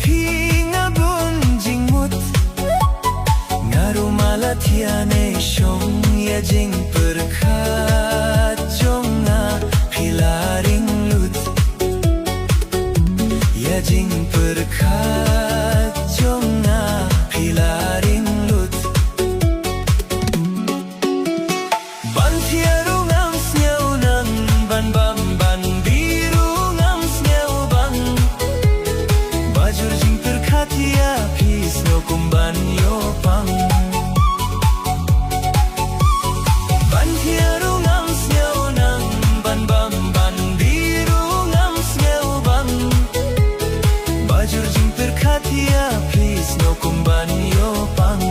phi nga bun jing mut ngaru malatiane shong ya jing perkhat jonga pilaring lut ya jing perkhat jonga pilaring lut ban thiaru ngam snyau nang ban bam ban biru ngam snyau bang bajur jing perkhat ya pis no kumban yo pang ban thiaru ngam snyau nang ban bam ban biru ngam snyau bang bajur jing perkhat ya pis no kumban yo pang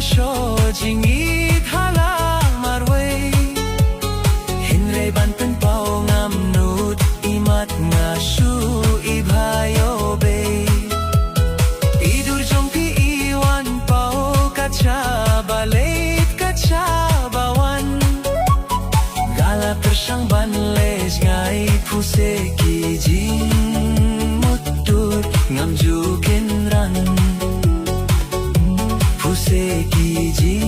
sho jing i thala marway hinre ban pen pao ngam nut imat nga shu I bhayo be idur jong pi iwan pao kacha balait kacha bawan gala persang ban les ngai phuse ki jing mutut ngam ju ken ran se ki ji